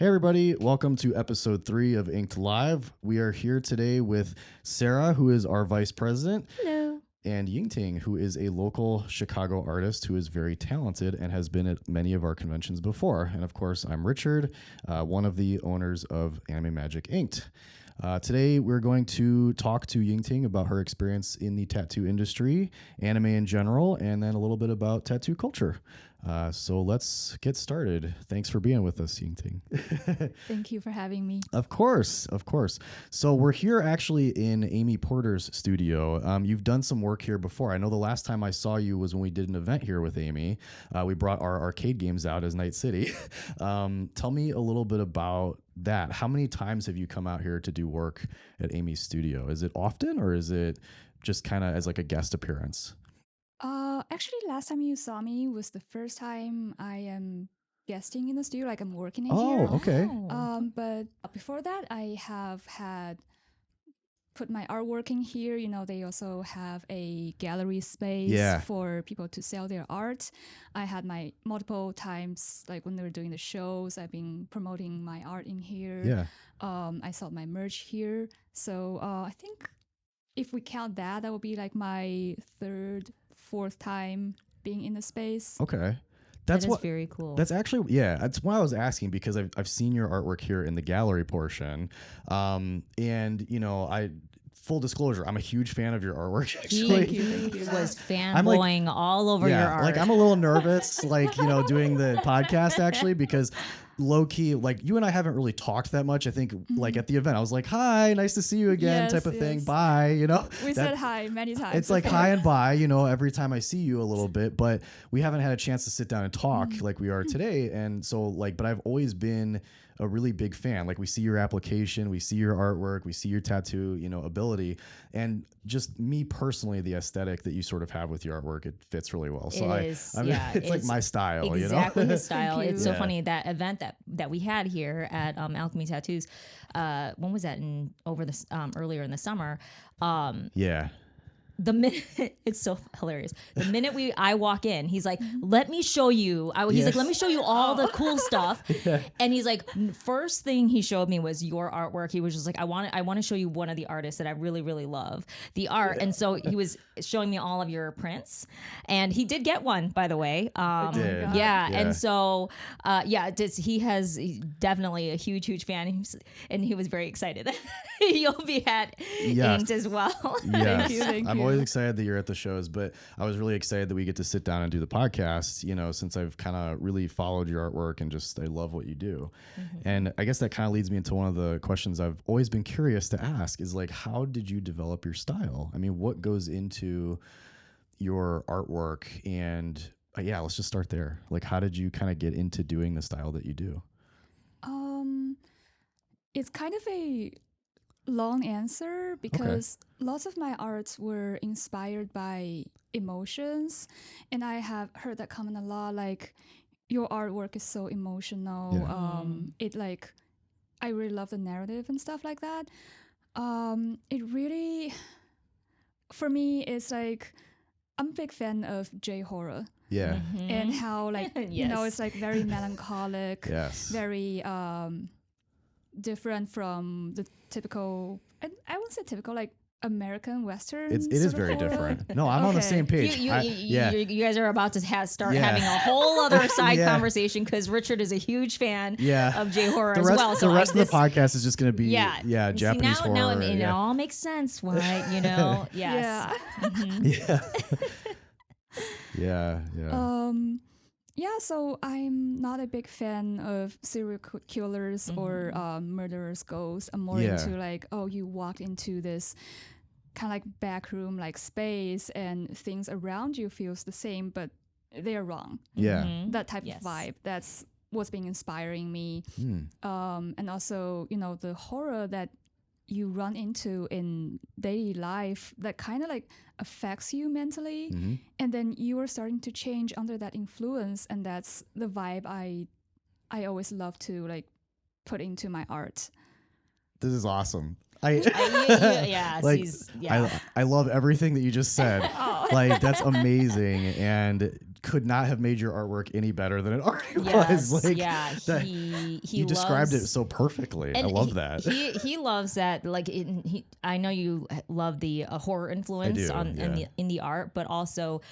Hey everybody, welcome to episode 3 of Inked Live. We are here today with Sarah, who is our vice president. Hello. And Yingting, who is a local Chicago artist who is very talented and has been at many of our conventions before. And of course, I'm Richard, one of the owners of Anime Magic Inked. Today, we're going to talk to Yingting about her experience in the tattoo industry, anime in general, and then a little bit about tattoo culture. So let's get started. Thanks for being with us, Yingting. Thank you for having me. Of course, of course. So we're here actually in Amy Porter's studio. You've done some work here before. I know the last time I saw you was when we did an event here with Amy. We brought our arcade games out as Night City. Tell me a little bit about that. How many times have you come out here to do work at Amy's studio? Is it often, or is it just kind of as like a guest appearance? Actually, last time you saw me was the first time I am guesting in the studio, like I'm working in Oh, here. okay. But before that, I have had put my artwork in here. You know, they also have a gallery space for people to sell their art. I had my multiple times, like when they were doing the shows, I've been promoting my art in here. Yeah. I sold my merch here. So I think if we count that, that would be like my fourth time being in the space. Okay. That is very cool. That's actually, that's why I was asking, because I've seen your artwork here in the gallery portion. And, you know, full disclosure, I'm a huge fan of your artwork, actually. Thank you. Was fanboying all over your art. Like I'm a little nervous, like, you know, doing the podcast, actually, because low key, like you and I haven't really talked that much. I think like at the event, I was like, hi, nice to see you again, type of thing. Bye, you know. We said hi many times. It's like hi and bye, you know, every time I see you a little bit, but we haven't had a chance to sit down and talk like we are today. And so like, but I've always been a really big fan. Like we see your application, we see your artwork, we see your tattoo, you know, ability, and just me personally, the aesthetic that you sort of have with your artwork, it fits really well. So it's like my style, exactly you know? the style. It's so funny, that event that we had here at Alchemy Tattoos. When was that? Earlier in the summer. The minute it's so hilarious. The minute I walk in, he's like, "Let me show you." He's like, "Let me show you all the cool stuff." And he's like, first thing he showed me was your artwork. He was just like, "I want to show you one of the artists that I really, really love the art." And so he was showing me all of your prints, and he did get one, by the way. And so he's definitely a huge fan, and he was very excited that you'll be at Inked as well. Yes. Thank you. I'm always excited that you're at the shows, but I was really excited that we get to sit down and do the podcast, you know, since I've kind of really followed your artwork and just I love what you do. And I guess that kind of leads me into one of the questions I've always been curious to ask is like, how did you develop your style? I mean, what goes into your artwork? And let's just start there. Like, how did you kind of get into doing the style that you do? It's kind of a long answer because lots of my arts were inspired by emotions, and I have heard that comment a lot, like your artwork is so emotional. It like I really love the narrative and stuff like that. It really, for me, it's like I'm a big fan of J-horror. And how like you know, it's like very melancholic, very different from the typical, and I wouldn't say typical, like American Western. It is very different. No, I'm on the same page. You guys are about to start having a whole other side conversation, because Richard is a huge fan of J-horror as well. So the rest of the podcast is just going to be Japanese horror. Now it all makes sense, right? You know, So I'm not a big fan of serial killers or murderers' ghosts. I'm more into like, you walked into this kind of like back room like space and things around you feels the same, but they're wrong. That type of vibe. That's what's been inspiring me. And also, you know, the horror that you run into in daily life that kind of like affects you mentally, and then you are starting to change under that influence, and that's the vibe I always love to like put into my art. This is awesome. I love everything that you just said. Like, that's amazing, and could not have made your artwork any better than it already was. Like, he you described it so perfectly. I love that. He loves that. Like, I know you love the horror influence in the art, but also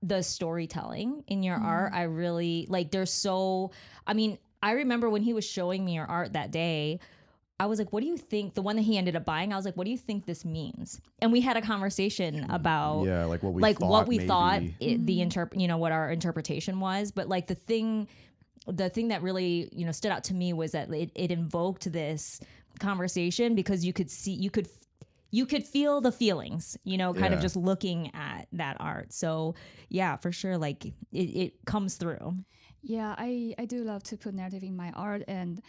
the storytelling in your art. I really like. There's so. I mean, I remember when he was showing me your art that day. I was like, what do you think? The one that he ended up buying, I was like, what do you think this means? And we had a conversation about like what we thought what our interpretation was. But like the thing that really, stood out to me was that it invoked this conversation because you could feel the feelings, kind of just looking at that art. So yeah, for sure. Like it comes through. Yeah, I do love to put narrative in my art, and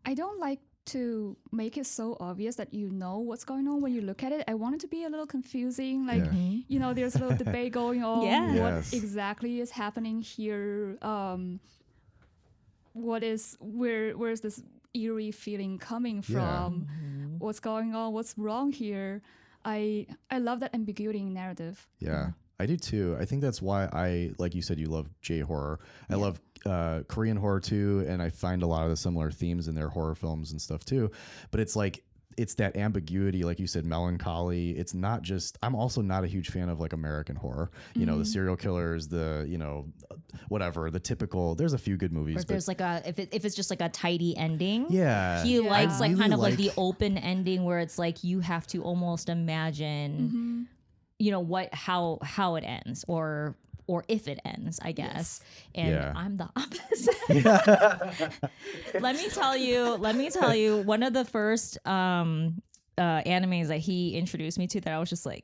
I don't like to make it so obvious that you know what's going on when you look at it. I want it to be a little confusing, like there's a little debate going on. What exactly is happening here? Where's this eerie feeling coming from? What's going on? What's wrong here? I love that ambiguity in narrative. Yeah. I do too. I think that's why like you said, you love J-horror. I love Korean horror too, and I find a lot of the similar themes in their horror films and stuff too. But it's like, it's that ambiguity, like you said, melancholy. It's not just, I'm also not a huge fan of like American horror, the serial killers, the, whatever, the typical, there's a few good movies. Or there's like if it's just like a tidy ending. Yeah. He likes like kind of like the open ending where it's like you have to almost imagine, how it ends or if it ends, I guess. And I'm the opposite. Let me tell you, one of the first animes that he introduced me to that I was just like,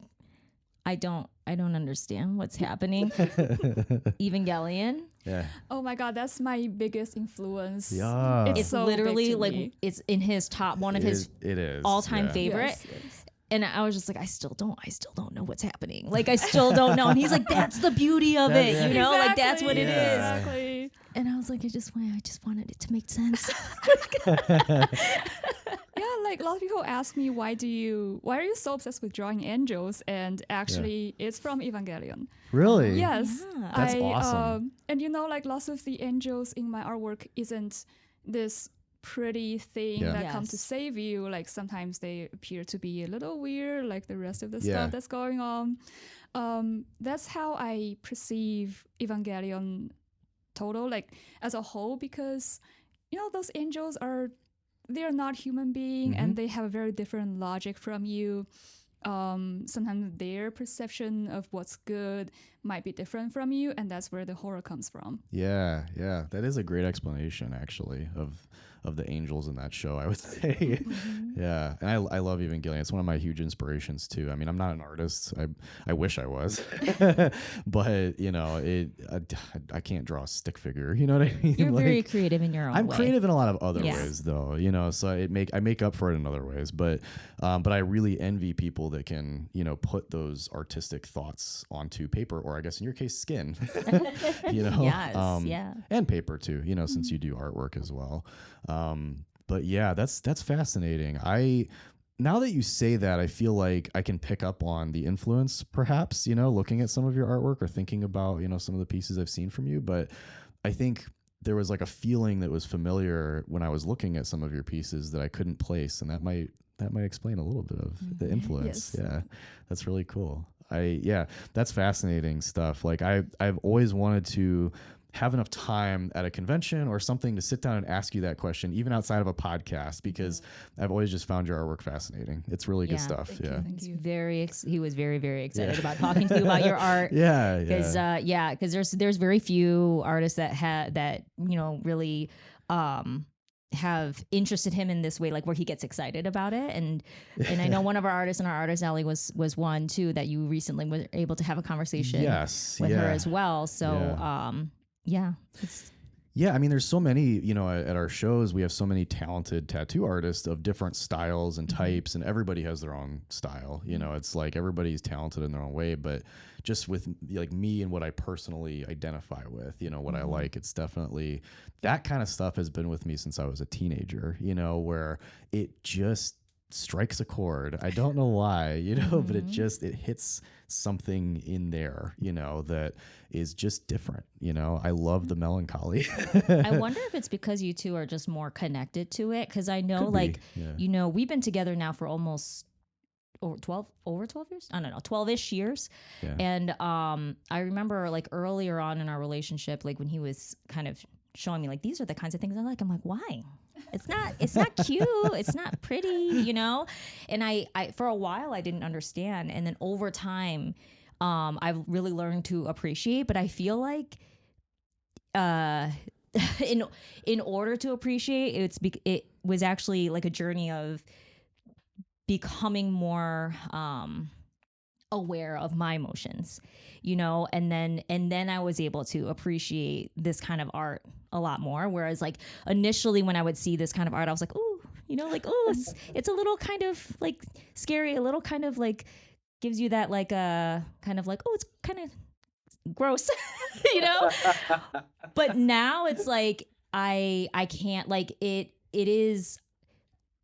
I don't understand what's happening. Evangelion. Yeah. Oh my God, that's my biggest influence. Yeah. It's so literally like it's in his top one of his all-time favorite. Yes. And I was just like, I still don't know what's happening. Like, I still don't know. And he's like, that's the beauty of it, like that's what it is. Exactly. And I was like, I just wanted it to make sense. Yeah, like a lot of people ask me, why are you so obsessed with drawing angels? And actually, it's from Evangelion. Really? Yes. Yeah. That's awesome. And like lots of the angels in my artwork isn't this pretty thing that come to save you. Like sometimes they appear to be a little weird, like the rest of the stuff that's going on. That's how I perceive Evangelion total, like as a whole, because those angels they're not human being and they have a very different logic from you. Sometimes their perception of what's good might be different from you, and that's where the horror comes from. Yeah, that is a great explanation, actually, of the angels in that show, I would say. Yeah, and I love Evangelion. It's one of my huge inspirations too. I mean, I'm not an artist. I wish I was, but I can't draw a stick figure. You know what I mean? You're very creative in your own way. I'm creative in a lot of other ways, though. So I make up for it in other ways. But I really envy people that can put those artistic thoughts onto paper, or I guess in your case, skin. Yes, and paper too. Since you do artwork as well. But yeah, that's fascinating. Now that you say that, I feel like I can pick up on the influence, perhaps, looking at some of your artwork or thinking about, some of the pieces I've seen from you. But I think there was like a feeling that was familiar when I was looking at some of your pieces that I couldn't place. And that might explain a little bit of the influence. Yes. Yeah, that's really cool. That's fascinating stuff. Like I've always wanted to have enough time at a convention or something to sit down and ask you that question, even outside of a podcast, because I've always just found your artwork fascinating. It's really good stuff. Thank you. He was very, very excited about talking to you about your art. Because there's very few artists that really have interested him in this way, like where he gets excited about it. And I know one of our artists in our artist alley was one too that you recently were able to have a conversation with her as well. So I mean, there's so many, at our shows, we have so many talented tattoo artists of different styles and types, and everybody has their own style. It's like everybody's talented in their own way, but just with like me and what I personally identify with, what I like, it's definitely that kind of stuff has been with me since I was a teenager, where it just strikes a chord. I don't know why, you know, but it hits something in there, you know, that is just different. You know, I love the melancholy. I wonder if it's because you two are just more connected to it. Cause I know, Could be, like, yeah. you know, we've been together now for almost over 12 years. I don't know, 12-ish years. Yeah. And I remember like earlier on in our relationship, like when he was kind of showing me like, these are the kinds of things I like. I'm like, why? It's not cute. It's not pretty, you know? And I for a while I didn't understand. And then over time, I've really learned to appreciate, but I feel like, in order to appreciate, it was actually like a journey of becoming more, aware of my emotions, you know, and then I was able to appreciate this kind of art a lot more. Whereas like initially when I would see this kind of art, I was like, oh, you know, like, oh, it's a little kind of like scary, a little kind of like gives you that like kind of like, oh, it's kind of gross, you know. But now it's like I can't, like, it is,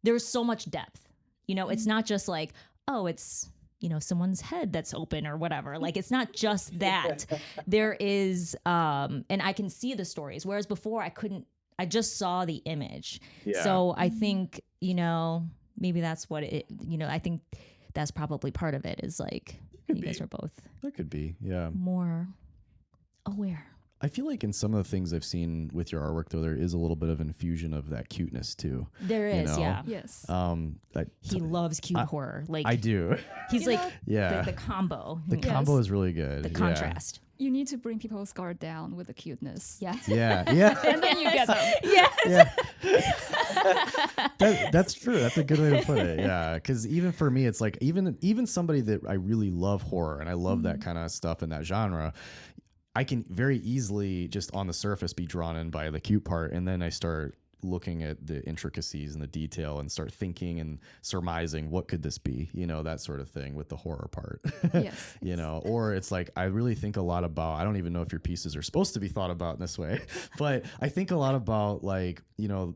there's so much depth, you know. It's not just like, oh, it's, you know, someone's head that's open or whatever. Like, it's not just that. There is, and I can see the stories. Whereas before I just saw the image. Yeah. So I think, you know, maybe that's what it, you know, I think that's probably part of it is like, you guys are both That could be, yeah. more aware. I feel like in some of the things I've seen with your artwork, though, there is a little bit of infusion of that cuteness too. There you is, know? yeah. Yes. He loves cute horror. Like, I do. he's You like know, Yeah. the combo. The combo is really good. The yeah. contrast. You need to bring people's guard down with the cuteness. Yeah. And Yeah. then you get them. Yes. That's true. That's a good way to put it. Yeah. Because even for me, it's like even somebody that I really love horror and I love that kind of stuff in that genre, I can very easily just on the surface be drawn in by the cute part, and then I start looking at the intricacies and the detail and start thinking and surmising what could this be, you know, that sort of thing with the horror part. Yes. You know, or it's like I really think a lot about, I don't even know if your pieces are supposed to be thought about in this way, but I think a lot about, like, you know,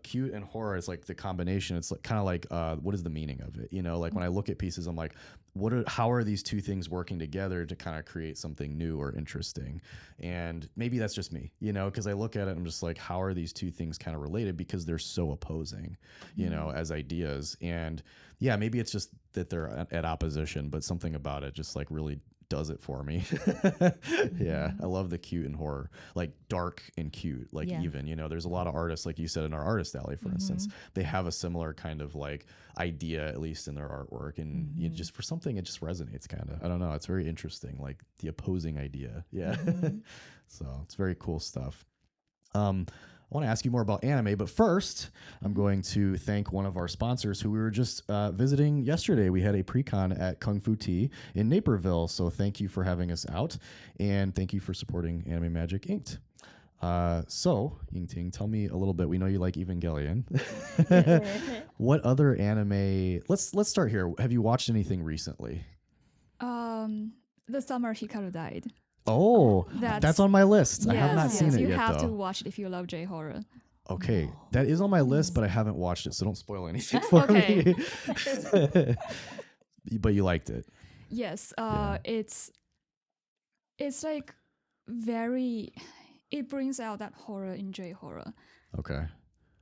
cute and horror is like the combination. It's like kind of like what is the meaning of it, you know? Like when I look at pieces, I'm like, how are these two things working together to kind of create something new or interesting? And maybe that's just me, you know, because I look at it and I'm just like, how are these two things kind of related? Because they're so opposing, you know, as ideas. And yeah, maybe it's just that they're at opposition, but something about it just like really does it for me. Yeah, I love the cute and horror, like dark and cute, like even, you know, there's a lot of artists, like you said, in our artist alley, for instance, they have a similar kind of like idea, at least in their artwork. And you know, just for something, it just resonates kind of, I don't know. It's very interesting. Like the opposing idea. Yeah. So it's very cool stuff. I want to ask you more about anime, but first, I'm going to thank one of our sponsors who we were just visiting yesterday. We had a pre-con at Kung Fu Tea in Naperville, so thank you for having us out, and thank you for supporting Anime Magic Inked. So, Yingting, tell me a little bit. We know you like Evangelion. What other anime? Let's start here. Have you watched anything recently? The summer Hikaru died. Oh, that's on my list. I have not seen it you yet, have though. to watch it if you love J-horror. Okay, that is on my list, but I haven't watched it, so don't spoil anything for me. But you liked it. Yes, it's like it brings out that horror in J-horror. Okay.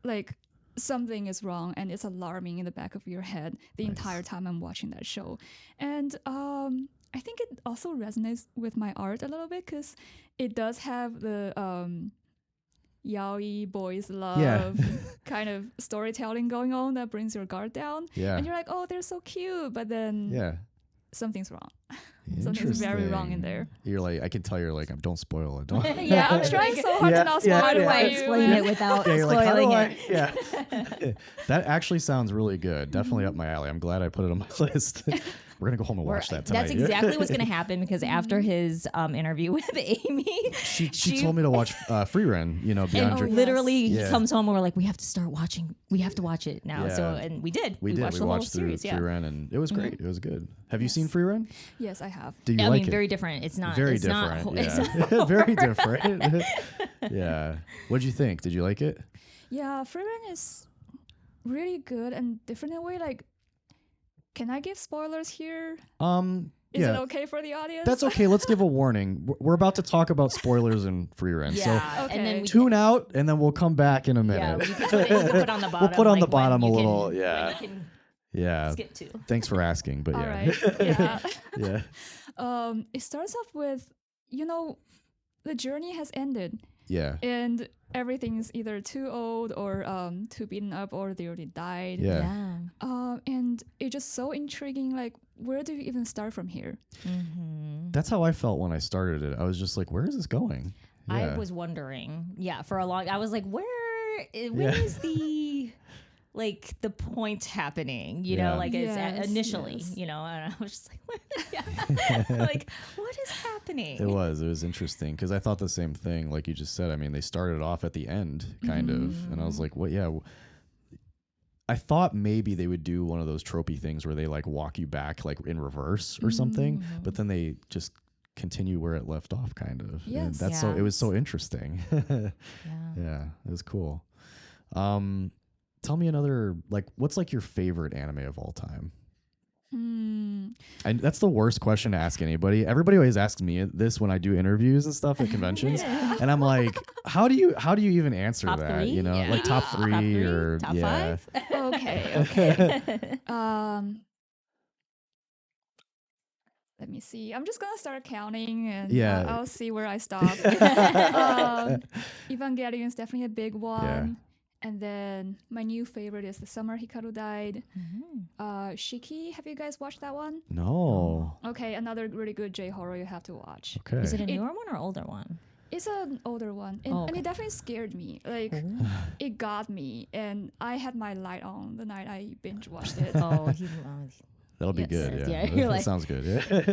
Like something is wrong and it's alarming in the back of your head the entire time I'm watching that show. And I think it also resonates with my art a little bit because it does have the yaoi boys love kind of storytelling going on that brings your guard down. Yeah. And you're like, oh, they're so cute, but then something's wrong. Something's very wrong in there. You're like, I can tell you're like, don't spoil it. Don't. Yeah, I'm trying so hard to not spoil How it do for I you. explain it without spoiling like, how do it? Yeah. That actually sounds really good. Definitely up my alley. I'm glad I put it on my list. We're going to go home and watch that tonight. That's exactly what's going to happen because after his interview with Amy, she told me to watch Free Ren, you know, Beyond Your... literally he comes home and we're like, we have to start watching. We have to watch it now. Yeah. So, and we did. We watched the whole series. Free Ren, and it was great. It was good. Have you seen Free Ren? Yes, I have. Do you I like mean, it? very different. It's not Very it's different. Not, yeah. it's not Very different. Yeah. What'd you think? Did you like it? Yeah, Free Ren is really good and different in a way. Like, can I give spoilers here? Is Yeah, it okay for the audience? that's okay. Let's give a warning. We're about to talk about spoilers and free rent. So Okay. and then we tune out, and then we'll come back in a yeah, minute. you can put on the bottom. We'll put on the like, when bottom a you can- little. when Yeah, you can yeah. skip to. Thanks for asking, but All yeah, right. Yeah. yeah, It starts off with, the journey has ended yeah, and everything's either too old or too beaten up or they already died. yeah. And it's just so intriguing. Like, where do you even start from here? Mm-hmm. That's how I felt when I started it. I was just like, where is this going? I Yeah. was wondering, for a long. I was like, when is the the point happening? You Yeah. know, like Yes, it's initially, yes. and I was just like, what is happening? It was interesting because I thought the same thing, like you just said. I mean, they started off at the end, kind of, and I was like, what? Yeah. I thought maybe they would do one of those tropey things where they like walk you back like in reverse or something, but then they just continue where it left off, kind of. And Yes. that's it was so interesting. Yeah, it was cool. Tell me another, like, what's like your favorite anime of all time? And that's the worst question to ask anybody. Everybody always asks me this when I do interviews and stuff at conventions, and I'm like, how do you even answer Top that? three? You know, Yeah. like top three or top yeah. 5? Okay. Let me see. I'm just gonna start counting, and Yeah. I'll see where I stop. Evangelion is definitely a big one. And then my new favorite is The Summer Hikaru Died. Shiki, have you guys watched that one? No. Okay, another really good J horror you have to watch. Okay. Is it a newer one or older one? It's an older one, and, Oh, and it definitely scared me. Like, it got me, and I had my light on the night I binge watched it. Oh, That'll be Yes. good. Yeah. Yeah, you're That like- sounds good.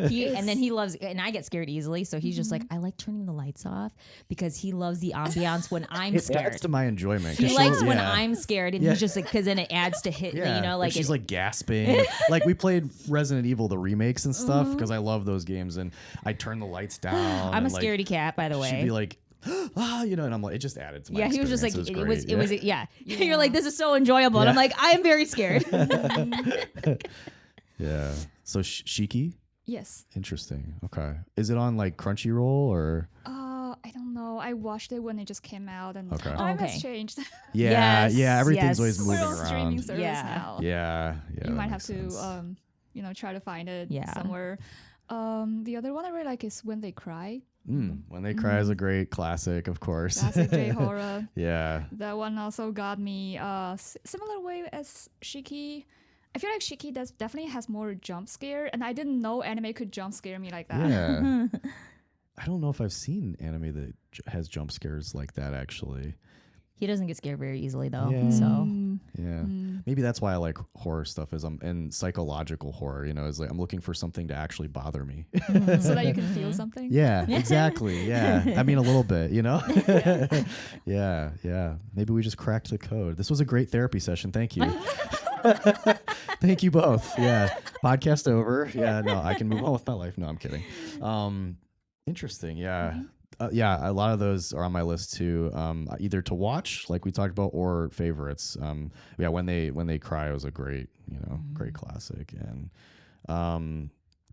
Yeah. and then he loves, and I get scared easily. So he's just like, I like turning the lights off because he loves the ambiance when I'm It scared. adds to my enjoyment. He 'cause likes she'll- when yeah. I'm scared, and Yeah. he's just like, because then it adds to hit, Yeah, you know, like she's it- like gasping. Like we played Resident Evil, the remakes and stuff, because I love those games, and I turn the lights down. I'm a and, like, scaredy cat, by the way. She'd be like, and I'm like, it just added to my. Yeah, he was just like, experience. it was, great. yeah. You're like, this is so enjoyable. And Yeah. I'm like, I am very scared. Yeah. So Shiki, Yes. interesting. Okay, is it on like Crunchyroll or? I don't know. I watched it when it just came out, and Okay. time Okay. has changed. Yeah, Yes, yeah. Everything's yes. always We're moving on streaming around. service Yeah. now. Yeah, yeah. You that might have makes to, sense. try to find it Yeah. somewhere. The other one I really like is When They Cry. When They Cry is a great classic, of course. Classic J horror. Yeah. That one also got me similar way as Shiki. I feel like Shiki definitely has more jump scare, and I didn't know anime could jump scare me like that. Yeah. I don't know if I've seen anime that has jump scares like that, actually. He doesn't get scared very easily, though. Yeah. So Yeah. Maybe that's why I like horror stuff is and psychological horror, is like I'm looking for something to actually bother me. So that you can feel something. Yeah, exactly. Yeah. I mean, a little bit, Yeah. Maybe we just cracked the code. This was a great therapy session. Thank you. Thank you both. Yeah. Podcast over. Yeah. No, I can move on with my life. No, I'm kidding. Interesting. Yeah. Yeah. A lot of those are on my list too. Either to watch, like we talked about, or favorites. Yeah. When they cry was a great, great classic. And,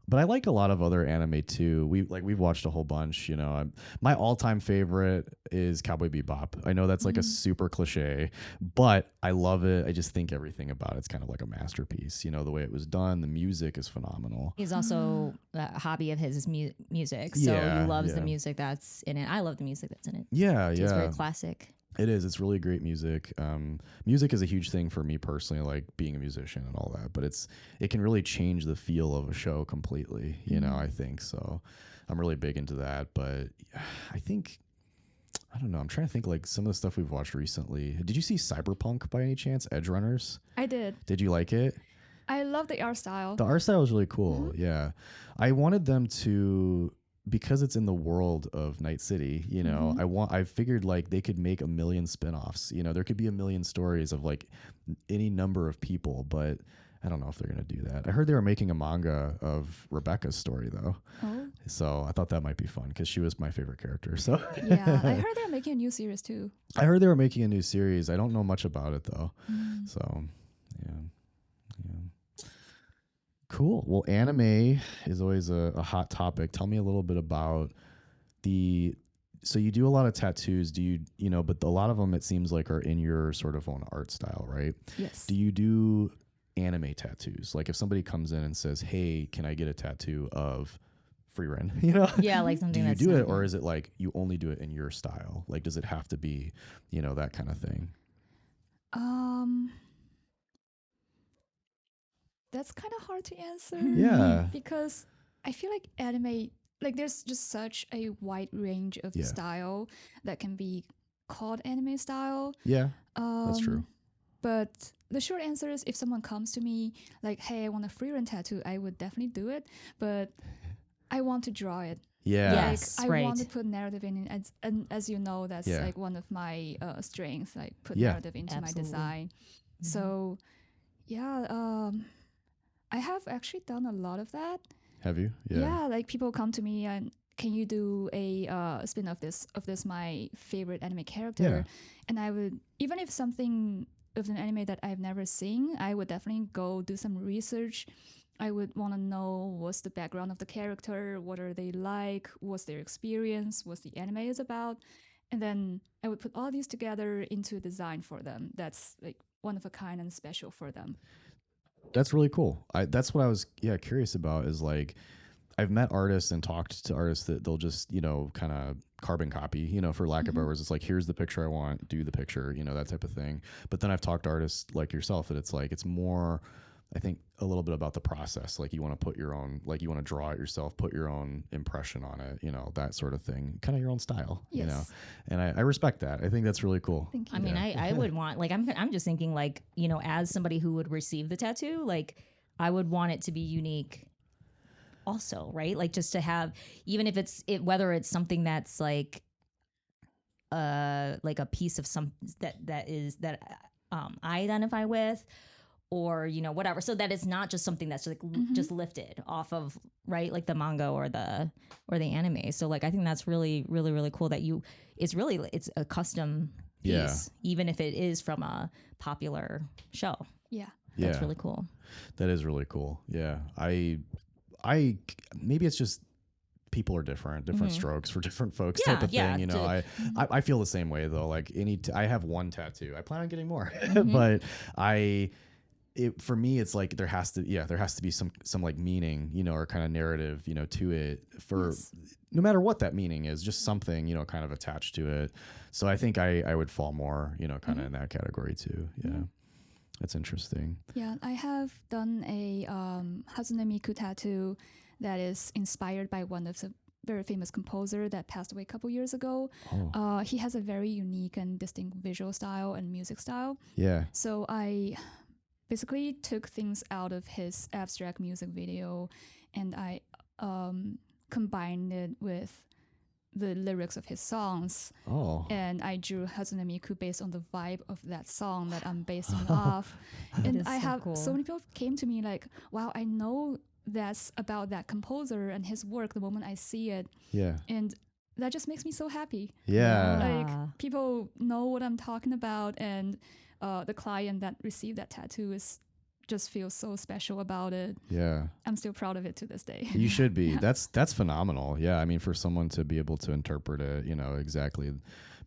but I like a lot of other anime too. We've watched a whole bunch. My all-time favorite is Cowboy Bebop. I know that's like a super cliche, but I love it. I just think everything about it's kind of like a masterpiece. The way it was done, the music is phenomenal. he's also a hobby of his is music. So Yeah, he loves the yeah. music that's in it. I love the music that's in it. Yeah, It's yeah. very classic. It is. It's really great music. Music is a huge thing for me personally, like being a musician and all that. But it can really change the feel of a show completely. I think so. I'm really big into that. But I don't know. I'm trying to think like some of the stuff we've watched recently. Did you see Cyberpunk by any chance? Edge Runners? I did. Did you like it? I love the art style. The art style was really cool. Yeah, I wanted them to. Because it's in the world of Night City, I figured like they could make a million spinoffs. There could be a million stories of like any number of people, but I don't know if they're going to do that. I heard they were making a manga of Rebecca's story though. Oh. So I thought that might be fun because she was my favorite character. So Yeah, I heard they're making a new series too. I heard they were making a new series. I don't know much about it though. So yeah. Cool. Well, anime is always a hot topic. Tell me a little bit about so you do a lot of tattoos. Do you know, but a lot of them it seems like are in your sort of own art style, right? Yes. Do you do anime tattoos? Like if somebody comes in and says, "Hey, can I get a tattoo of Freerin?" You know? Yeah, like something do you that's do it, or is it like you only do it in your style? Like does it have to be, that kind of thing? That's kind of hard to answer. Yeah. Because I feel like anime, like there's just such a wide range of style that can be called anime style. Yeah. That's true. But the short answer is if someone comes to me like, hey, I want a Freerin tattoo, I would definitely do it. But I want to draw it. Yeah. Yes, like, I right. want to put narrative in it. And as you know, that's like one of my strengths, like put narrative into my design. So, yeah, I have actually done a lot of that. Have you? Yeah, like people come to me and can you do a spin of this my favorite anime character? And I would, even if something of an anime that I've never seen, I would definitely go do some research. I would want to know what's the background of the character, what are they like, what's their experience, what's the anime is about, and then I would put all these together into a design for them that's like one of a kind and special for them. That's really cool. That's what I was curious about is like I've met artists and talked to artists that they'll just, kind of carbon copy, for lack of better words. It's like, here's the picture I want, do the picture, that type of thing. But then I've talked to artists like yourself that it's like, it's more, I think a little bit about the process. Like you want to put your own, like you want to draw it yourself, put your own impression on it, that sort of thing, kind of your own style, and I respect that. I think that's really cool. Thank you. I mean, I would want, like, I'm just thinking like, as somebody who would receive the tattoo, like I would want it to be unique also, right? Like just to have, even if whether it's something that's like a piece of some that I identify with, or whatever, so that it's not just something that's like just lifted off of, right, like the manga or the anime. So like I think that's really, really, really cool that it's a custom piece, even if it is from a popular show. That's really cool. That is really cool. I maybe it's just people are different strokes for different folks type of thing. I feel the same way though. Like I have one tattoo. I plan on getting more, but for me, it's like there has to be some like meaning, or kind of narrative, to it for no matter what that meaning is, just something, kind of attached to it. So I think I would fall more, kind of in that category too. Yeah. That's interesting. Yeah, I have done a Hatsune Miku tattoo that is inspired by one of the very famous composer that passed away a couple years ago. He has a very unique and distinct visual style and music style. Yeah. So I basically took things out of his abstract music video and I combined it with the lyrics of his songs. And I drew Hatsune Miku based on the vibe of that song that I'm basing off. And I have so many people came to me like, wow, I know that's about that composer and his work the moment I see it. Yeah. And that just makes me so happy. Yeah. Like people know what I'm talking about, and the client that received that tattoo just feels so special about it. Yeah. I'm still proud of it to this day. You should be. That's phenomenal. Yeah. I mean, for someone to be able to interpret it, exactly,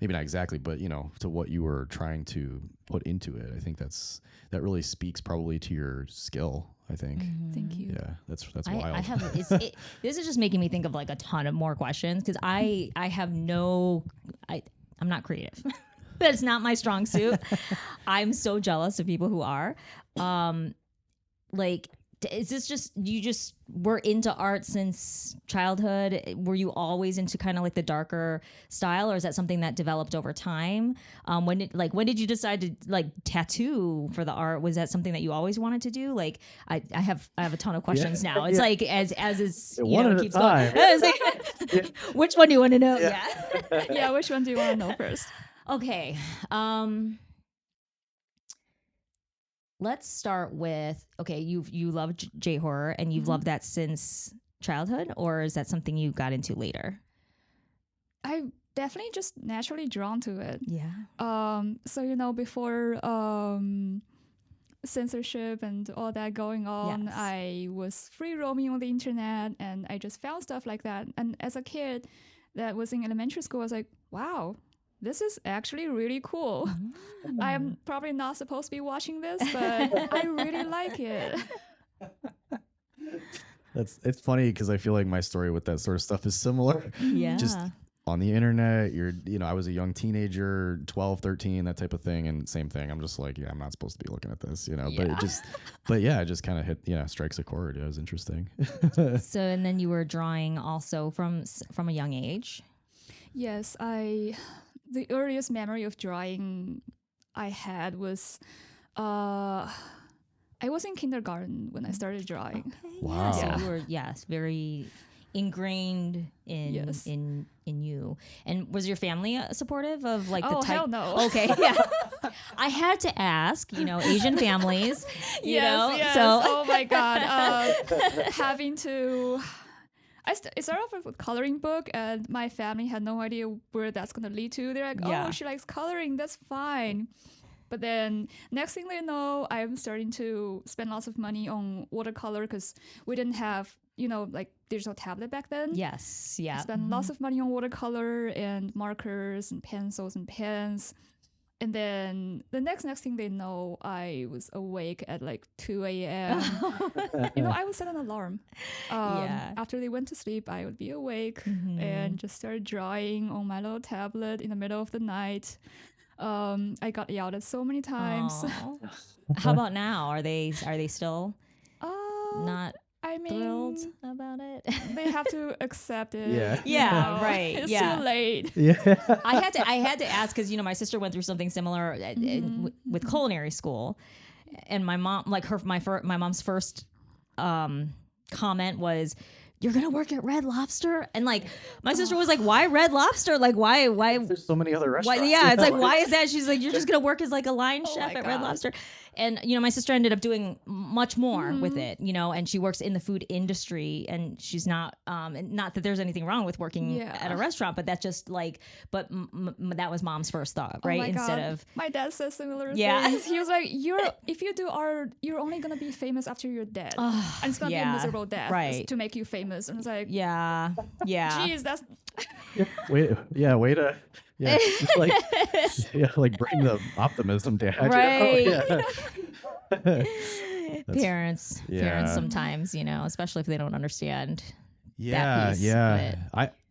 maybe not exactly, but to what you were trying to put into it, I think that really speaks probably to your skill, I think. Thank you. Yeah. That's wild. I have this is just making me think of like a ton of more questions because I'm not creative. But it's not my strong suit. I'm so jealous of people who are. Like, is this just you just were into art since childhood? Were you always into kind of like the darker style, or is that something that developed over time? When did you decide to like tattoo for the art? Was that something that you always wanted to do? Like, I have a ton of questions now. It's like as is keeps going. Which one do you want to know? Yeah. Which one do you want to know first? Okay. let's start with, okay, you love J-horror and you've loved that since childhood, or is that something you got into later? I definitely just naturally drawn to it. Yeah. So before censorship and all that going on, Yes. I was free roaming on the internet, and I just found stuff like that. And as a kid that was in elementary school, I was like, wow, this is actually really cool. I'm probably not supposed to be watching this, but I really like it. It's funny because I feel like my story with that sort of stuff is similar. Yeah. Just on the internet, I was a young teenager, 12, 13, that type of thing. And same thing. I'm just like, yeah, I'm not supposed to be looking at this, but it just kind of hit, strikes a chord. It was interesting. So, and then you were drawing also from a young age. Yes, the earliest memory of drawing I had was I was in kindergarten when I started drawing. Okay. Wow. Yeah, so you were very ingrained in Yes. in you. And was your family supportive of like the Oh, type? hell no. Okay, yeah. I had to ask, Asian families, Yes. so Oh my god. Having to. It started off with coloring book, and my family had no idea where that's going to lead to. They're like, Yeah. oh, she likes coloring, that's fine. But then next thing they know, I'm starting to spend lots of money on watercolor because we didn't have, like digital tablet back then. yes, yeah. I spent lots of money on watercolor and markers and pencils and pens. And then the next thing they know, I was awake at like 2 a.m. I would set an alarm. Yeah. After they went to sleep, I would be awake and just start drawing on my little tablet in the middle of the night. I got yelled at so many times. Aw. How about now? Are they still not I mean, thrilled about it? they have to accept it. Yeah. Yeah, right. It's yeah. too late. Yeah. I had to ask because my sister went through something similar with culinary school, and my mom, like my mom's first comment was, "You're gonna work at Red Lobster," and like my sister was like, "Why Red Lobster? Like why?" There's so many other Why, restaurants. yeah, it's like, why is that? She's like, you're just gonna work as like a line Oh chef my at Red God. Lobster, and my sister ended up doing much more with it, and she works in the food industry, and she's not, and not that there's anything wrong with working Yeah. at a restaurant, but that's just like, but that was mom's first thought, Oh right? my Instead God. of My dad says similar Yeah. things. He was like, if you do art, you're only gonna be famous after you're dead. And it's gonna be yeah, a miserable death right. to make you famous. And it's like, yeah, geez, that's Way to like bring the optimism, Dad. Right. Yeah. parents Yeah. sometimes, especially if they don't understand. Yeah, piece of yeah. it.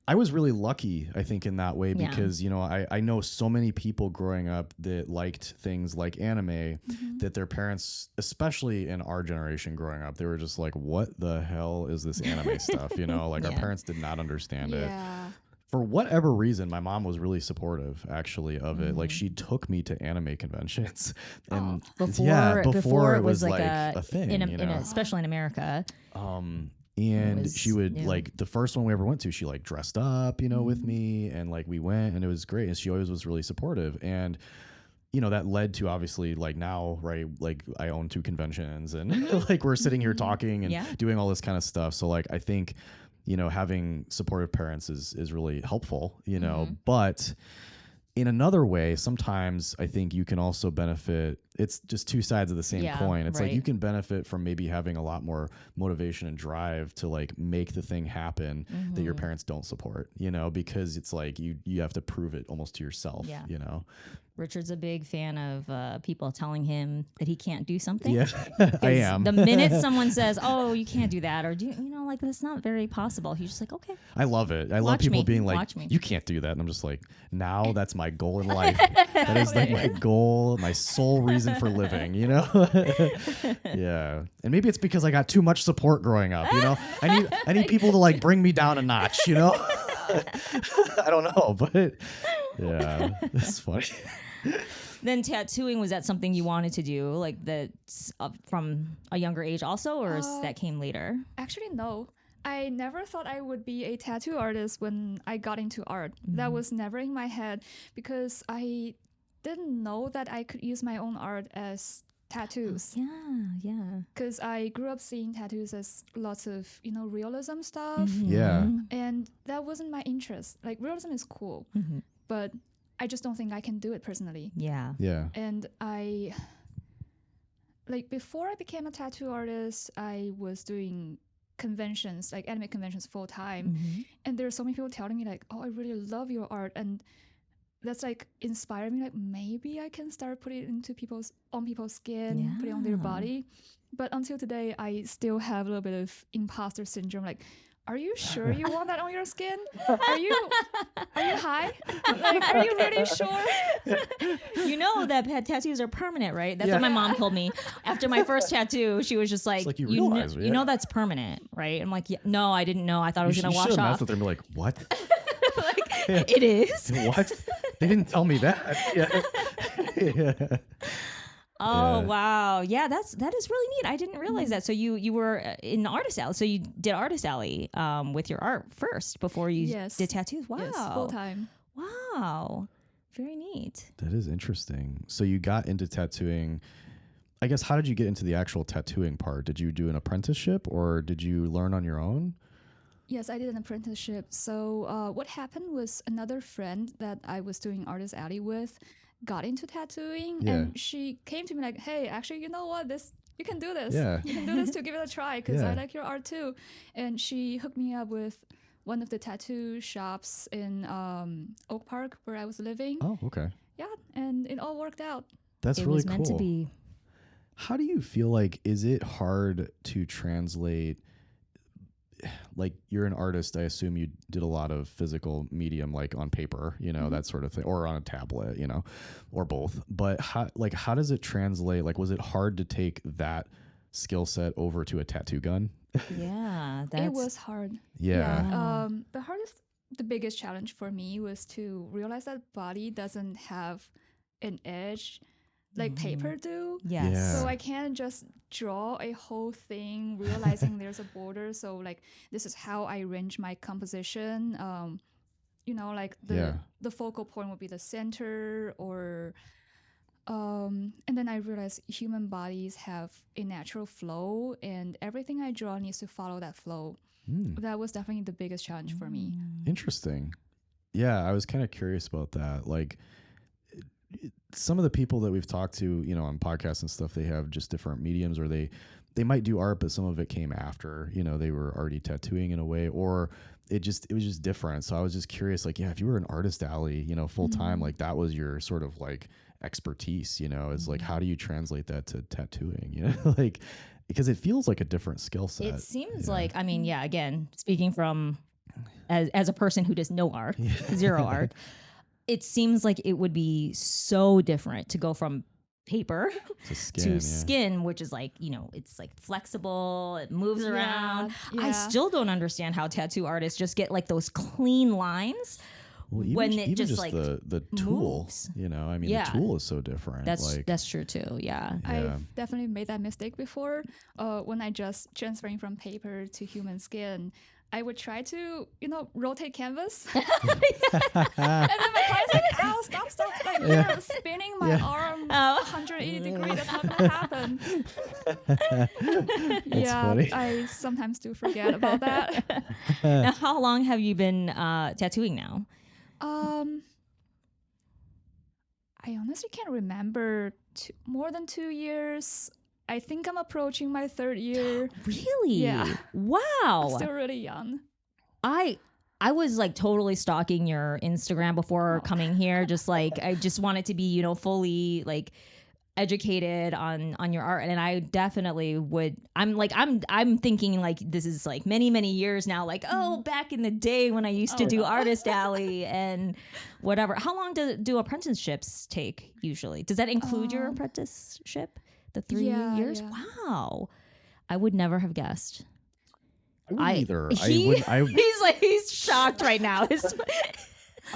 I was really lucky, I think, in that way Yeah. because I know so many people growing up that liked things like anime that their parents, especially in our generation growing up, they were just like, "What the hell is this anime stuff?" Like our Yeah. parents did not understand it. yeah. For whatever reason, my mom was really supportive, actually, of it. Like she took me to anime conventions, and Before it was like a thing, especially in America. And was she would new. like the first one we ever went to, she like dressed up, with me, and like we went, and it was great. And she always was really supportive, and that led to obviously like now, right? Like I own 2 conventions, and like we're sitting here talking and Yeah. doing all this kind of stuff. So like I think having supportive parents is really helpful, but in another way, sometimes I think you can also benefit. It's just 2 sides of the same Yeah, coin. It's like right. you can benefit from maybe having a lot more motivation and drive to like make the thing happen that your parents don't support, because it's like you have to prove it almost to yourself, Yeah. Richard's a big fan of people telling him that he can't do something. Yeah, I am. The minute someone says, "Oh, you can't do that," or like that's not very possible, he's just like, "Okay." I love it. I love Watch people me. being like, Watch me. "You can't do that," and I'm just like, now that's my goal in life. That is like my goal, my sole reason for living. Yeah, and maybe it's because I got too much support growing up. I need people to like bring me down a notch. I don't know, but yeah, that's funny. Then tattooing, was that something you wanted to do, like from a younger age also, or that came later? Actually, no. I never thought I would be a tattoo artist when I got into art. That was never in my head because I didn't know that I could use my own art as tattoos. Yeah. Because I grew up seeing tattoos as lots of, realism stuff. Yeah. And that wasn't my interest. Like, realism is cool, but I just don't think I can do it personally. Yeah. Yeah. And before I became a tattoo artist, I was doing conventions, like anime conventions full time. And there are so many people telling me like, oh, I really love your art. And that's like inspired me, like maybe I can start putting it into people's skin, put it on their body. But until today, I still have a little bit of imposter syndrome. Like, are you sure you want that on your skin? Are you high? Like, are you really sure? You know that tattoos are permanent, right? That's what my mom told me. After my first tattoo, she was just like, you realize, you know that's permanent, right? I'm like, no, I didn't know. I thought it was going to wash off. With them, be like, what? It is. What? They didn't tell me that. Yeah. Oh wow, yeah, that is really neat. I didn't realize that. So you were in Artist Alley. So you did Artist Alley with your art first before you did tattoos. Wow, yes, full time. Wow, very neat. That is interesting. So you got into tattooing. I guess, how did you get into the actual tattooing part? Did you do an apprenticeship or did you learn on your own? Yes, I did an apprenticeship. So what happened was another friend that I was doing Artist Alley with got into tattooing, and she came to me like, hey, actually, you know what, you can do this. You can do this to give it a try because I like your art too. And she hooked me up with one of the tattoo shops in Oak Park where I was living. Oh, okay. Yeah, and it all worked out. That's it really was cool. meant to be. How do you feel like, is it hard to translate? Like, you're an artist, I assume you did a lot of physical medium, like on paper, that sort of thing, or on a tablet, or both. But how does it translate? Like, was it hard to take that skill set over to a tattoo gun? Yeah, it was hard. Yeah. The biggest challenge for me was to realize that body doesn't have an edge like paper do. Yes. Yeah. So I can't just draw a whole thing realizing there's a border. So like, this is how I arrange my composition. Like the focal point would be the center, or and then I realized human bodies have a natural flow, and everything I draw needs to follow that flow. That was definitely the biggest challenge for me. Interesting. Yeah, I was kind of curious about that. Like, some of the people that we've talked to, on podcasts and stuff, they have just different mediums, or they might do art, but some of it came after, they were already tattooing in a way, or it was just different. So I was just curious, like, if you were an Artist Alley, full time, like that was your sort of like expertise, it's like, how do you translate that to tattooing, like, because it feels like a different skill set. It seems like, again, speaking from as a person who does no art, zero art, it seems like it would be so different to go from paper to skin, which is like, it's like flexible, it moves around. I still don't understand how tattoo artists just get like those clean lines when it just like the tool moves. The tool is so different. That's true too. I've definitely made that mistake before. When I just transferring from paper to human skin, I would try to, rotate canvas. And then my client's like, ow, stop. Like, you're spinning my arm 180 degrees. That's not going to happen. Funny. I sometimes do forget about that. Now, how long have you been tattooing now? I honestly can't remember. More than 2 years. I think I'm approaching my 3rd year. Really? Yeah. Wow. I'm still really young. I was like totally stalking your Instagram before coming here. Just like, I just wanted to be, fully like educated on your art. And I definitely would, I'm thinking like, this is like many years now, like, back in the day when I used to do Artist Alley and whatever. How long do apprenticeships take usually? Does that include your apprenticeship? The 3 years? Yeah. Wow. I would never have guessed. I wouldn't either. He's shocked right now.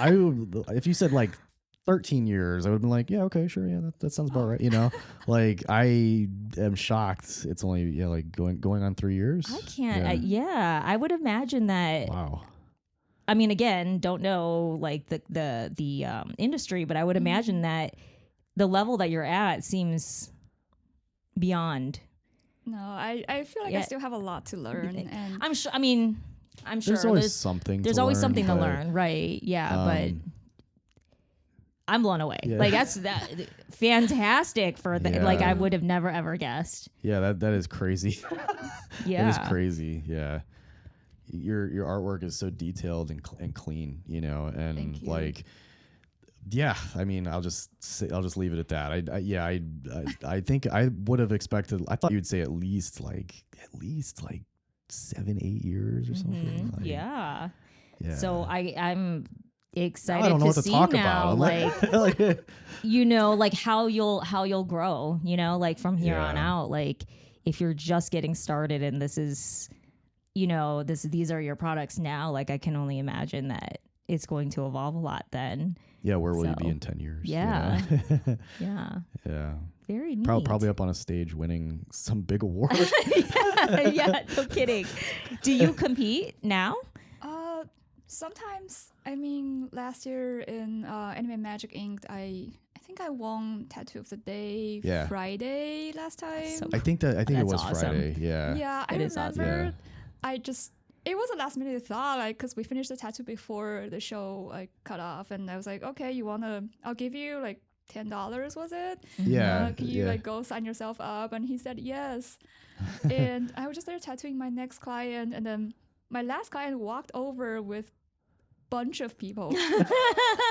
If you said like 13 years, I would have been like, yeah, okay, sure. Yeah, that sounds about right. Like, I am shocked. It's only, like going on 3 years. I can't. I would imagine that. Wow. I mean, again, don't know like the industry, but I would imagine that the level that you're at seems beyond? No, I feel like I still have a lot to learn, and I'm sure. I mean, I'm sure There's always something. There's to always learn, something to but, learn, right? Yeah, but I'm blown away. Yeah. Like that's fantastic for the like Yeah. I would have never ever guessed. Yeah, that is crazy. Yeah. That is crazy. Yeah. Your artwork is so detailed and clean, you know, and Thank you. like yeah, I mean, I'll just leave it at that. I think I would have expected. I thought you'd say at least like 7-8 years or something. Like, Yeah. yeah. So I'm Now excited I don't know to what to see talk now, about. like you know, like how you'll grow, you know, like from here on Yeah. out. Like if you're just getting started and this is, you know, these are your products now, like I can only imagine that it's going to evolve a lot then. Yeah, where will you be So, in 10 years? yeah. You know? Yeah. Yeah. Very neat. Probably up on a stage winning some big award. Yeah, no kidding. Do you compete now? sometimes, I mean, last year in Anime Magic Inc., I think I won Tattoo of the Day Yeah. Friday last time. So I think it That's was awesome. Friday. Yeah. Yeah, I It is awesome. remember. It was a last minute thought, like, because we finished the tattoo before the show like cut off, and I was like, okay, I'll give you like $10, was it? Yeah. Can you yeah. like go sign yourself up? And he said yes. And I was just there tattooing my next client, and then my last client walked over with bunch of people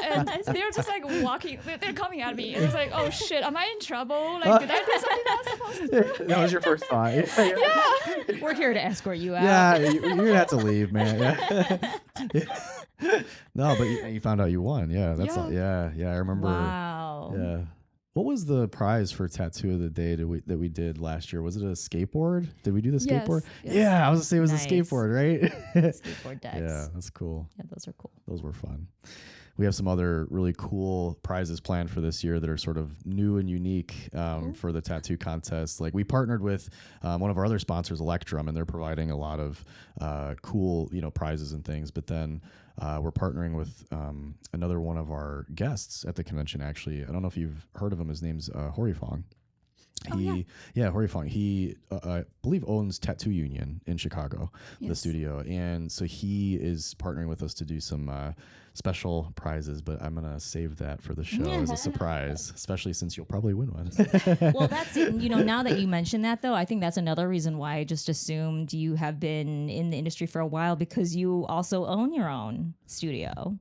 and they were just like walking, they're coming at me, and I was like, oh shit, am I in trouble? Like, did I do something not supposed to do? That was your first thought. Yeah. We're here to escort you out. Yeah, you're gonna have to leave, man. Yeah. No, but you found out you won. Yeah, that's Yeah. yeah. I remember. Wow. Yeah. What was the prize for Tattoo of the Day that we did last year? Was it a skateboard? Did we do the Yes, skateboard? yes. Yeah, I was gonna say it was Nice. a skateboard, right? Skateboard decks. Yeah, that's cool. Yeah, those are cool. Those were fun. We have some other really cool prizes planned for this year that are sort of new and unique for the tattoo contest. Like we partnered with one of our other sponsors, Electrum, and they're providing a lot of cool, prizes and things. But then we're partnering with another one of our guests at the convention. Actually, I don't know if you've heard of him. His name's Hori Fong. Hori Fong. He, I believe, owns Tattoo Union in Chicago, the Yes. studio, and so he is partnering with us to do some special prizes. But I'm gonna save that for the show as a surprise, especially since you'll probably win one. Well, that's it. Now that you mention that, though, I think that's another reason why I just assumed you have been in the industry for a while, because you also own your own studio,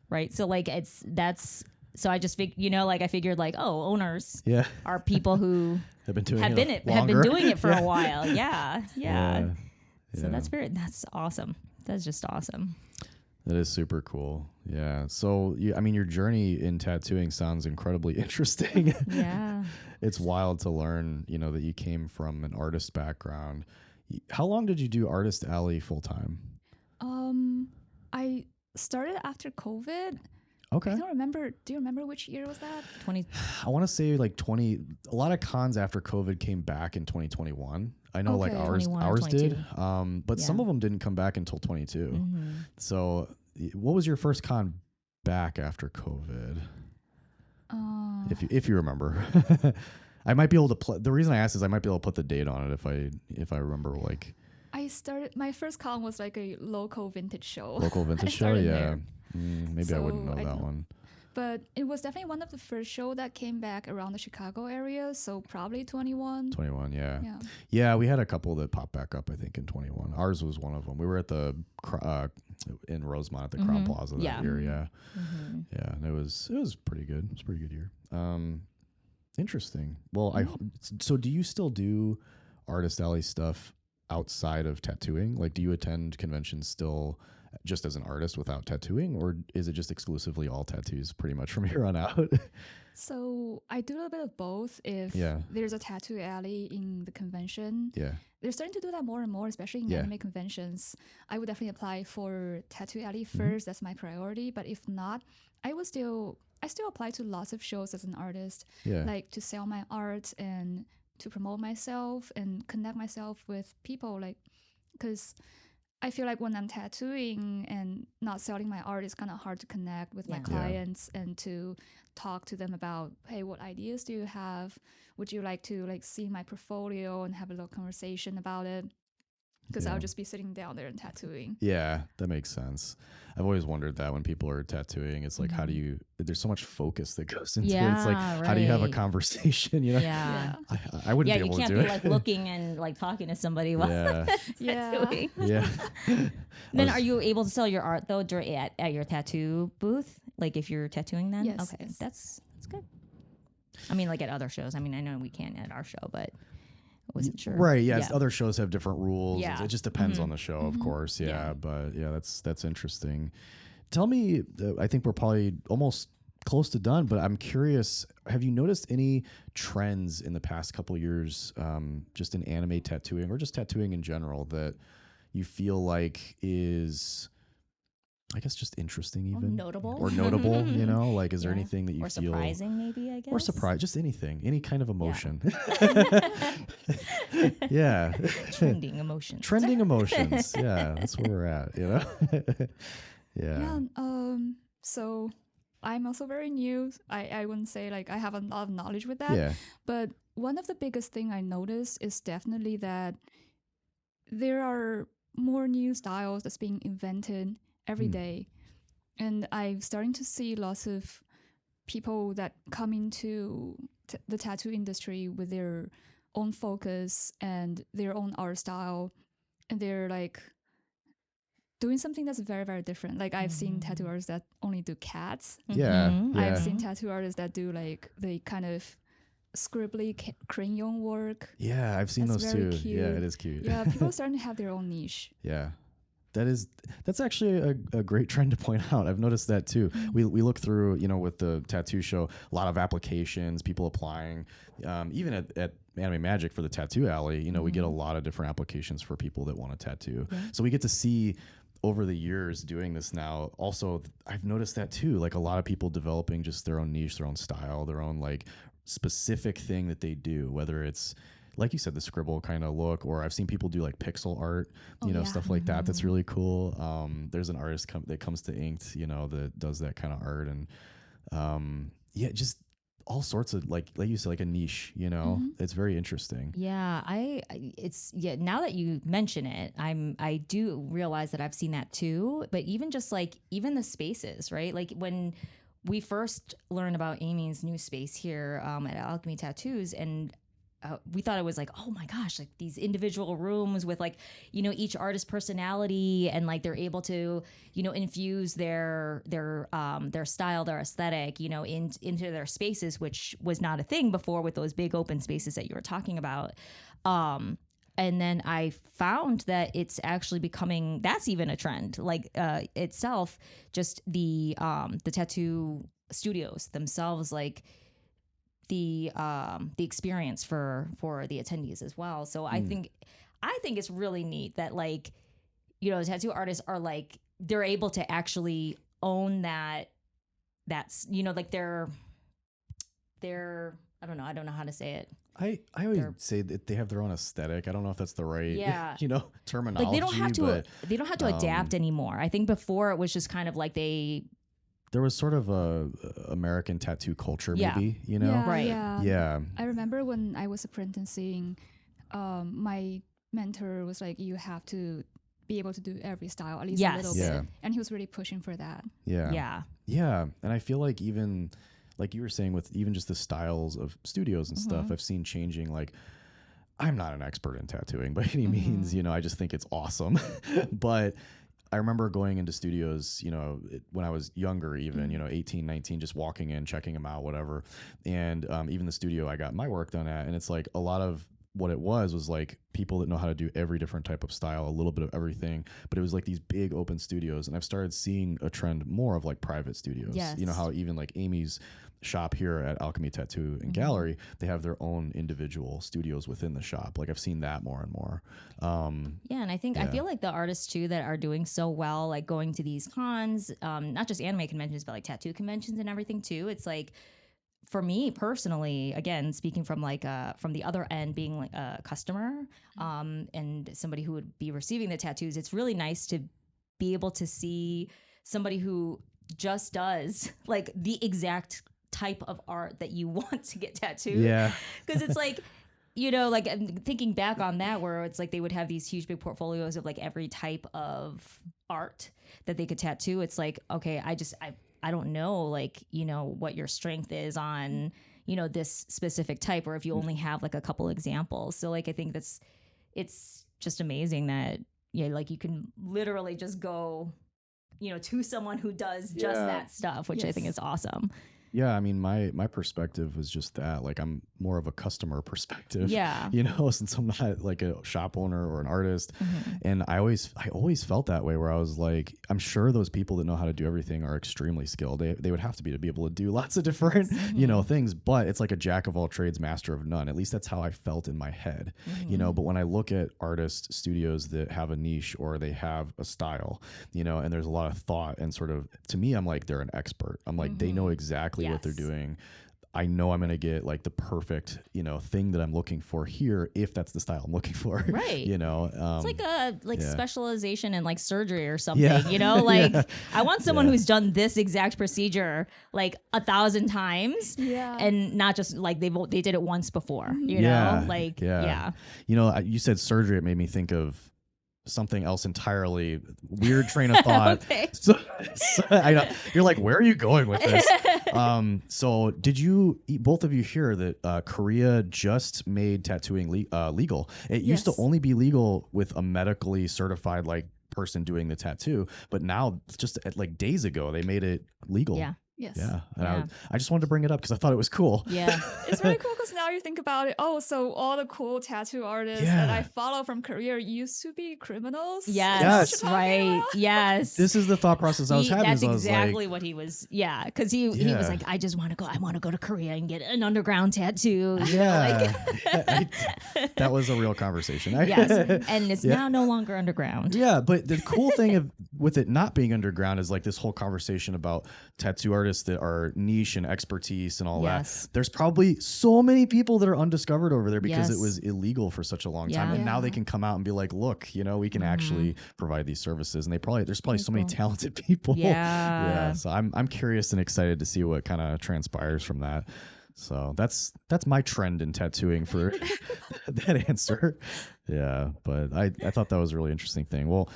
right? So like so I just I figured like, oh, owners Yeah, are people who I've been doing have it been longer. doing it for a while. Yeah. Yeah. So that's awesome. That's just awesome. That is super cool. Yeah. So, your journey in tattooing sounds incredibly interesting. Yeah. It's wild to learn, that you came from an artist background. How long did you do Artist Alley full time? I started after COVID. Okay. I don't remember. Do you remember which year was that? 20. I want to say like 20. A lot of cons after COVID came back in 2021. I know like Okay. ours 21 or ours 22. did. But some Yeah. of them didn't come back until 22. Mhm. So, what was your first con back after COVID? If you remember. I might be able to the reason I asked is I might be able to put the date on it if I remember, like I started. My first con was like a local vintage show. local vintage I show. started Yeah. there. Maybe I wouldn't So know I that don't- one. But it was definitely one of the first show that came back around the Chicago area, so probably 21. 21, yeah. Yeah. Yeah, we had a couple that popped back up, I think, in 21. Ours was one of them. We were at the in Rosemont at the Crown Plaza that Yeah. year, yeah. Mhm. Yeah, and it was pretty good. It was a pretty good year. Interesting. Well, so do you still do Artist Alley stuff outside of tattooing? Like, do you attend conventions still just as an artist without tattooing, or is it just exclusively all tattoos pretty much from here on out? So I do a little bit of both. If Yeah. there's a tattoo alley in the convention, Yeah. they're starting to do that more and more, especially in Yeah. anime conventions. I would definitely apply for tattoo alley Mm-hmm. first. That's my priority. But if not, I still apply to lots of shows as an artist, Yeah. like to sell my art and to promote myself and connect myself with people. Like, because I feel like when I'm tattooing and not selling my art, it's kind of hard to connect with my Yeah. clients and to talk to them about, hey, what ideas do you have? Would you like to like see my portfolio and have a little conversation about it? Because Yeah. I'll just be sitting down there and tattooing. Yeah, that makes sense. I've always wondered that when people are tattooing, it's like, how do you, there's so much focus that goes into it. It's like, Yeah, how do you have a right. conversation? You know, Yeah. I wouldn't Yeah, be you able can't to do be it. like looking and like talking to somebody while Yeah. Yeah. tattooing. Yeah. Then was- are you able to sell your art though during at your tattoo booth? Like if you're tattooing then? Yes, Okay. yes. That's good. I mean like at other shows. I mean I know we can't at our show, but I wasn't sure. Right. Yes. Other shows have different rules. Yeah. It just depends on the show, of course. Yeah. But yeah, that's interesting. Tell me, I think we're probably almost close to done, but I'm curious, have you noticed any trends in the past couple of years, just in anime tattooing or just tattooing in general that you feel like is, I guess, just interesting even? Notable. Or notable, you know? Like, is there Yeah. anything that you Or feel... surprising maybe, I guess. Or surprise, just anything, any kind of emotion. Yeah. Trending emotions. Trending emotions. Yeah, that's where we're at, you know? Yeah. Yeah. So I'm also very new. I wouldn't say like I have a lot of knowledge with that. Yeah. But one of the biggest thing I noticed is definitely that there are more new styles that's being invented every day. And I'm starting to see lots of people that come into the tattoo industry with their own focus and their own art style. And they're like doing something that's very, very different. Like I've seen tattoo artists that only do cats. Yeah. Mhm. I've Yeah. seen tattoo artists that do like the kind of scribbly crayon work. Yeah, I've seen That's those very too. cute. Yeah, it is cute. Yeah, people are starting to have their own niche. Yeah. That's actually a great trend to point out. I've noticed that too. We look through, you know, with the tattoo show, a lot of applications, people applying. Even at Anime Magic for the Tattoo Alley, you know, we get a lot of different applications for people that want to tattoo. So we get to see over the years doing this now. Also, I've noticed that too. Like a lot of people developing just their own niche, their own style, their own like specific thing that they do, whether it's like you said, the scribble kind of look, or I've seen people do like pixel art, you know, yeah. stuff like that. That's really cool. There's an artist that comes to Inked, you know, that does that kind of art, and yeah, just all sorts of like you said, like a niche, you know. It's very interesting. Yeah, it's now that you mention it, I do realize that I've seen that too, but even just like even the spaces, right? Like when we first learned about Amy's new space here at Alchemy Tattoos, and we thought it was like, oh my gosh, like these individual rooms with like, you know, each artist personality, and like they're able to, you know, infuse their style, their aesthetic, you know, into their spaces, which was not a thing before with those big open spaces that you were talking about. And then I found that it's actually becoming, that's even a trend, like itself, just the tattoo studios themselves, like the experience for the attendees as well. So I think it's really neat that, like, you know, tattoo artists are like, they're able to actually own that's, you know, like they're I don't know how to say it. I always say that they have their own aesthetic. I don't know if that's the right, you know, terminology. Like they don't have to adapt anymore. I think before it was just kind of like there was sort of a American tattoo culture, maybe, you know? Yeah, Right. Yeah. I remember when I was apprenticing, my mentor was like, you have to be able to do every style, at least a little bit. And he was really pushing for that. Yeah. And I feel like even, like you were saying, with even just the styles of studios and stuff, I've seen changing. Like, I'm not an expert in tattooing by any means, you know, I just think it's awesome. But I remember going into studios, you know, when I was younger, even, you know, 18, 19, just walking in, checking them out, whatever. And even the studio I got my work done at, and it's like a lot of what it was like people that know how to do every different type of style, a little bit of everything. But it was like these big open studios. And I've started seeing a trend more of like private studios. Yes. You know, how even like Amy's shop here at Alchemy Tattoo and Gallery, they have their own individual studios within the shop. Like I've seen that more and more. Yeah, and I feel like the artists too that are doing so well, like going to these cons, not just anime conventions, but like tattoo conventions and everything too. It's like, for me personally, again, speaking from like from the other end, being like a customer and somebody who would be receiving the tattoos, it's really nice to be able to see somebody who just does like the exact type of art that you want to get tattooed. Yeah. Because it's like, you know, like I'm thinking back on that where it's like they would have these huge big portfolios of like every type of art that they could tattoo. It's like, okay, I don't know, like, you know, what your strength is on, you know, this specific type, or if you only have like a couple examples. So like, I think it's just amazing that, yeah, like you can literally just go, you know, to someone who does just that stuff, which I think is awesome. Yeah, I mean, my perspective was just that. Like, I'm more of a customer perspective. Yeah. You know, since I'm not like a shop owner or an artist. And I always felt that way, where I was like, I'm sure those people that know how to do everything are extremely skilled. They would have to be able to do lots of different, you know, things. But it's like a jack of all trades, master of none. At least that's how I felt in my head, you know. But when I look at artist studios that have a niche or they have a style, you know, and there's a lot of thought and sort of, to me, I'm like, they're an expert. I'm like, they know exactly what they're doing. I know I'm going to get like the perfect, you know, thing that I'm looking for here, if that's the style I'm looking for. Right. You know, it's like a specialization in like surgery or something, you know, like I want someone who's done this exact procedure like 1,000 times and not just like they did it once before, you know, like, you know, you said surgery. It made me think of something else entirely. Weird train of thought. so I know you're like, where are you going with this? So did you both of you hear that Korea just made tattooing legal? It used to only be legal with a medically certified like person doing the tattoo, but now just like days ago they made it legal. Yes. Yeah. And I just wanted to bring it up because I thought it was cool. Yeah. It's really cool because now you think about it. Oh, so all the cool tattoo artists that I follow from Korea used to be criminals. Yes. Right. Yes. This is the thought process I was having. That's exactly what he was. Yeah. Because he was like, I want to go to Korea and get an underground tattoo. Yeah. That was a real conversation. Yes. And it's now no longer underground. Yeah. But the cool thing with it not being underground is like this whole conversation about tattoo artists that are niche and expertise and all that. There's probably so many people that are undiscovered over there because it was illegal for such a long time. And now they can come out and be like, look, you know, we can actually provide these services. And there's probably so many talented people. Yeah. So I'm curious and excited to see what kind of transpires from that. So that's my trend in tattooing for that answer. Yeah. But I thought that was a really interesting thing. Well,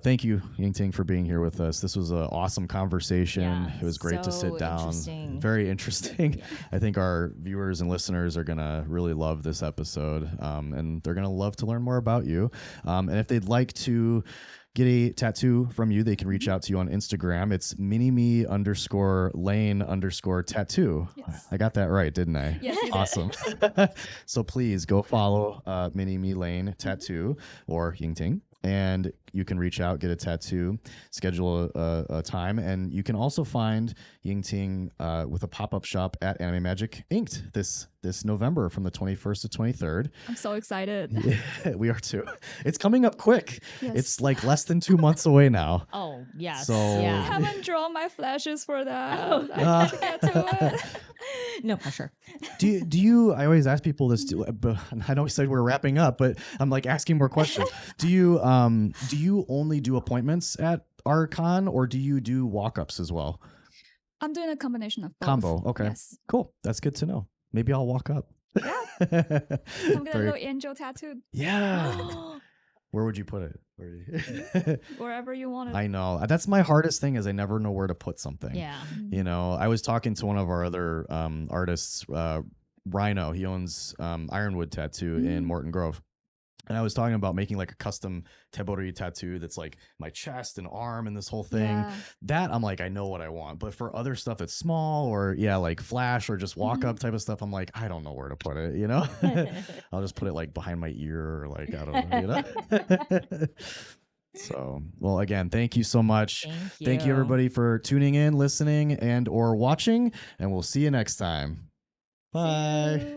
thank you, Yingting, for being here with us. This was an awesome conversation. It was great to sit down. Very interesting. I think our viewers and listeners are going to really love this episode, and they're going to love to learn more about you. And if they'd like to get a tattoo from you, they can reach out to you on Instagram. It's minime_lane_tattoo. Yes. I got that right, didn't I? Yes, you awesome. So please go follow Minime Lane Tattoo or Yingting. And you can reach out, get a tattoo, schedule a time. And you can also find Yingting with a pop-up shop at Anime Magic Inked this November from the 21st to 23rd. I'm so excited. Yeah, we are too. It's coming up quick. Yes. It's like less than 2 months away now. Oh, yes. So, I haven't drawn my flashes for that. I have to get to it. No pressure. Do you, I always ask people this, but I know we said we're wrapping up, but I'm like asking more questions. Do you only do appointments at our con, or do you do walk-ups as well? I'm doing a combination of both. Combo. Okay. Yes. Cool. That's good to know. Maybe I'll walk up. Yeah. I'm getting a little angel tattooed. Yeah. Where would you put it? Wherever you want it. I know. That's my hardest thing is I never know where to put something. Yeah. You know, I was talking to one of our other artists, Rhino. He owns Ironwood Tattoo in Morton Grove. And I was talking about making like a custom tebori tattoo that's like my chest and arm and this whole thing. Yeah. That I'm like, I know what I want. But for other stuff that's small or like flash or just walk up type of stuff, I'm like, I don't know where to put it, you know? I'll just put it like behind my ear or like, I don't know, you know? So, well, again, thank you so much. Thank you everybody for tuning in, listening, and or watching. And we'll see you next time. Bye.